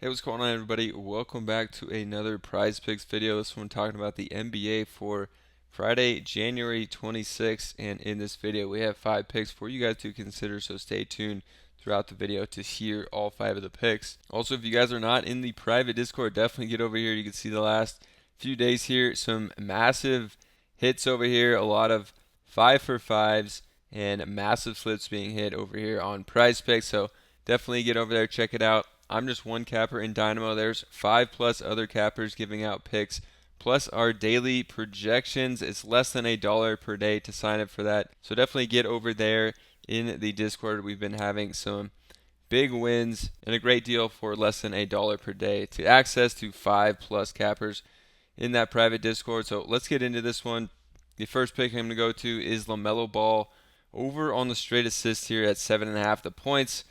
Hey, what's going on, everybody? Welcome back to another Prize Picks video. This one talking about the NBA for Friday, January 26th. And in this video, we have 5 picks for you guys to consider. So stay tuned throughout the video to hear all 5 of the picks. Also, if you guys are not in the private Discord, definitely get over here. You can see the last few days here, some massive hits over here, a lot of 5 for 5s, and massive flips being hit over here on Prize Picks. So definitely get over there, check it out. I'm just one capper in Dynamo. There's 5+ other cappers giving out picks, plus our daily projections. It's less than $1 per day to sign up for that. So definitely get over there in the Discord. We've been having some big wins and a great deal for less than $1 per day to access to 5+ cappers in that private Discord. So let's get into this one. The first pick I'm going to go to is LaMelo Ball over on the straight assist here at 7.5. The points,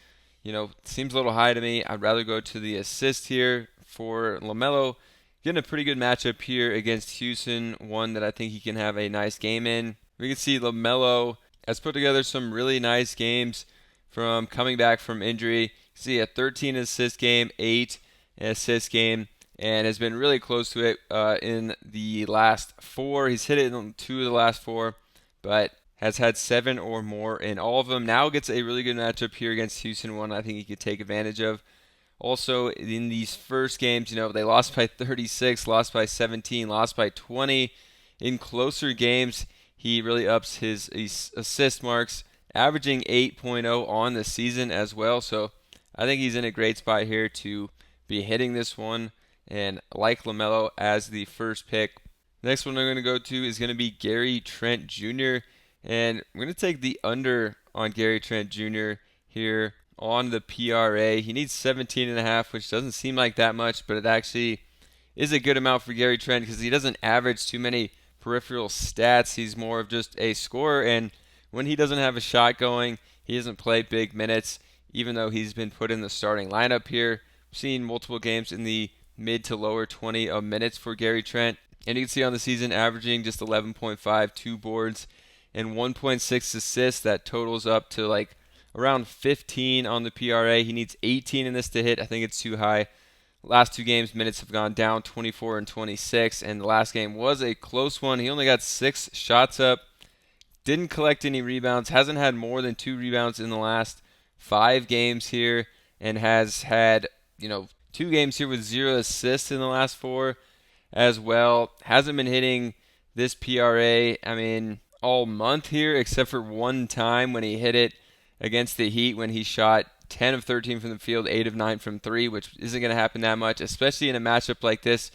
seems a little high to me. I'd rather go to the assist here for LaMelo. Getting a pretty good matchup here against Houston, one that I think he can have a nice game in. We can see LaMelo has put together some really nice games from coming back from injury. You see a 13 assist game, 8 assist game, and has been really close to it in the last 4. He's hit it in 2 of the last 4, but has had 7 or more in all of them. Now gets a really good matchup here against Houston, one I think he could take advantage of. Also, in these first games, they lost by 36, lost by 17, lost by 20. In closer games, he really ups his assist marks, averaging 8.0 on the season as well. So I think he's in a great spot here to be hitting this one, and like LaMelo as the first pick. Next one I'm going to go to is going to be Gary Trent Jr., and I'm going to take the under on Gary Trent Jr. here on the PRA. He needs 17.5, which doesn't seem like that much, but it actually is a good amount for Gary Trent because he doesn't average too many peripheral stats. He's more of just a scorer, and when he doesn't have a shot going, he doesn't play big minutes, even though he's been put in the starting lineup here. I've seen multiple games in the mid to lower 20 of minutes for Gary Trent, and you can see on the season averaging just 11.5, 2 boards, and 1.6 assists. That totals up to like around 15 on the PRA. He needs 18 in this to hit. I think it's too high. Last 2 games, minutes have gone down, 24 and 26, and the last game was a close one. He only got 6 shots up, didn't collect any rebounds, hasn't had more than 2 rebounds in the last 5 games here, and has had, 2 games here with 0 assists in the last 4 as well. Hasn't been hitting this PRA, all month here, except for one time when he hit it against the Heat when he shot 10 of 13 from the field, 8 of 9 from 3, which isn't going to happen that much, especially in a matchup like this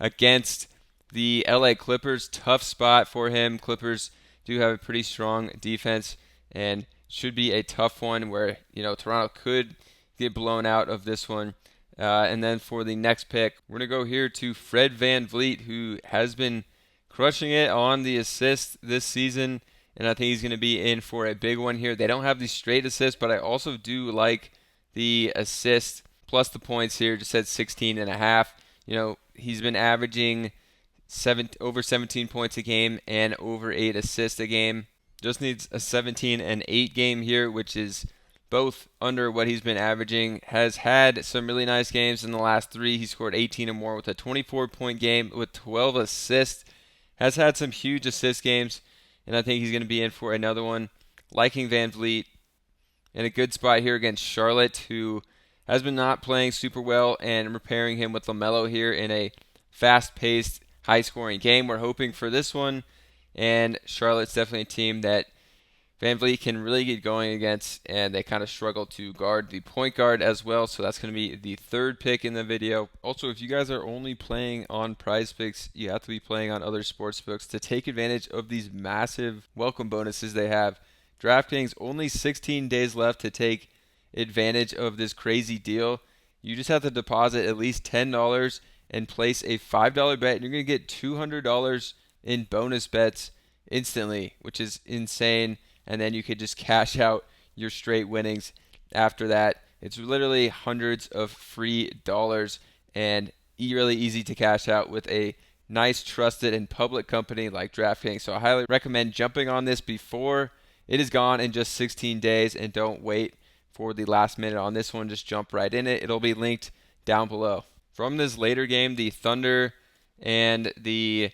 against the LA Clippers. Tough spot for him. Clippers do have a pretty strong defense and should be a tough one where, Toronto could get blown out of this one. And then for the next pick, we're going to go here to Fred VanVleet, who has been crushing it on the assist this season, and I think he's going to be in for a big one here. They don't have the straight assist, but I also do like the assist plus the points here, just at 16.5. He's been averaging over 17 points a game and over 8 assists a game. Just needs a 17 and 8 game here, which is both under what he's been averaging. Has had some really nice games in the last 3. He scored 18 or more with a 24-point game with 12 assists. Has had some huge assist games, and I think he's going to be in for another one. Liking VanVleet in a good spot here against Charlotte, who has been not playing super well, and repairing him with LaMelo here in a fast-paced, high-scoring game. We're hoping for this one, and Charlotte's definitely a team that VanVleet can really get going against, and they kind of struggle to guard the point guard as well, so that's going to be the third pick in the video. Also, if you guys are only playing on Prizepicks, you have to be playing on other sports books to take advantage of these massive welcome bonuses they have. DraftKings, only 16 days left to take advantage of this crazy deal. You just have to deposit at least $10 and place a $5 bet, and you're going to get $200 in bonus bets instantly, which is insane. And then you could just cash out your straight winnings after that. It's literally hundreds of free dollars and really easy to cash out with a nice, trusted, and public company like DraftKings. So I highly recommend jumping on this before it is gone in just 16 days, and don't wait for the last minute on this one. Just jump right in it. It'll be linked down below. From this later game, the Thunder and the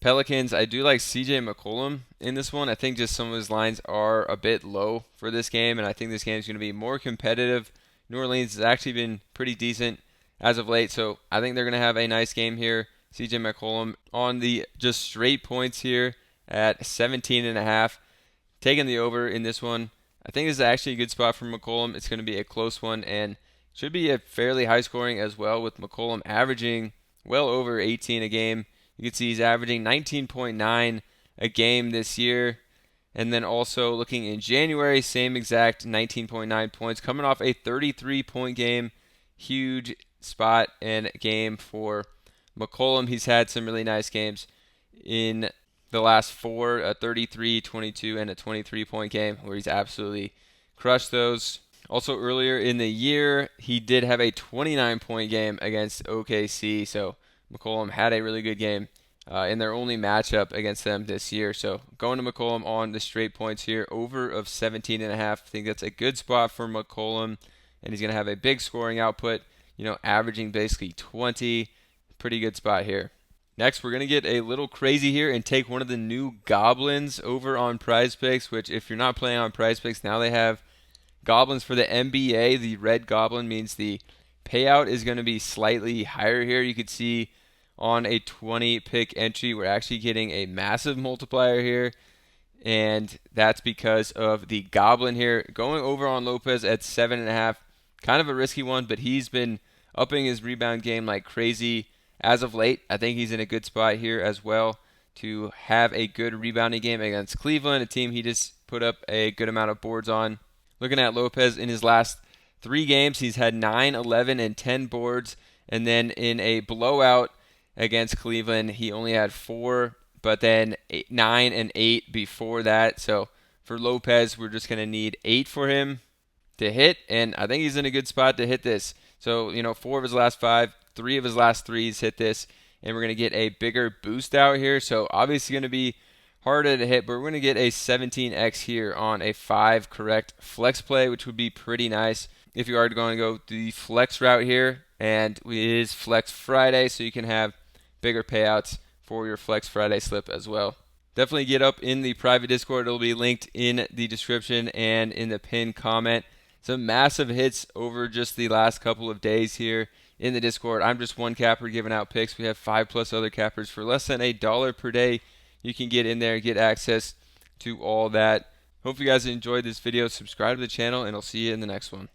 Pelicans, I do like CJ McCollum in this one. I think just some of his lines are a bit low for this game, and I think this game is going to be more competitive. New Orleans has actually been pretty decent as of late, so I think they're going to have a nice game here. CJ McCollum on the just straight points here at 17.5. Taking the over in this one. I think this is actually a good spot for McCollum. It's going to be a close one and should be a fairly high scoring as well, with McCollum averaging well over 18 a game. You can see he's averaging 19.9 a game this year. And then also looking in January, same exact 19.9 points, coming off a 33-point game. Huge spot and game for McCollum. He's had some really nice games in the last four, a 33, 22, and a 23-point game where he's absolutely crushed those. Also earlier in the year, he did have a 29-point game against OKC, so McCollum had a really good game in their only matchup against them this year. So going to McCollum on the straight points here, over of 17.5. I think that's a good spot for McCollum, and he's going to have a big scoring output, averaging basically 20. Pretty good spot here. Next, we're going to get a little crazy here and take one of the new goblins over on Prizepicks, which if you're not playing on Prizepicks, now they have goblins for the NBA. The red goblin means the payout is going to be slightly higher here. You could see on a 20 pick entry, we're actually getting a massive multiplier here, and that's because of the goblin here. Going over on Lopez at 7.5, kind of a risky one, but he's been upping his rebound game like crazy as of late. I think he's in a good spot here as well to have a good rebounding game against Cleveland, a team he just put up a good amount of boards on. Looking at Lopez in his last 3 games, he's had 9, 11, and 10 boards. And then in a blowout against Cleveland, he only had 4, but then 9 and 8 before that. So for Lopez, we're just going to need 8 for him to hit, and I think he's in a good spot to hit this. So, 4 of his last 5, 3 of his last 3s hit this, and we're going to get a bigger boost out here. So obviously going to be harder to hit, but we're going to get a 17x here on a 5 correct flex play, which would be pretty nice if you are going to go the flex route here. And it is Flex Friday, so you can have bigger payouts for your Flex Friday slip as well. Definitely get up in the private Discord. It'll be linked in the description and in the pinned comment. Some massive hits over just the last couple of days here in the Discord. I'm just one capper giving out picks. We have 5+ other cappers for less than $1 per day. You can get in there and get access to all that. Hope you guys enjoyed this video. Subscribe to the channel, and I'll see you in the next one.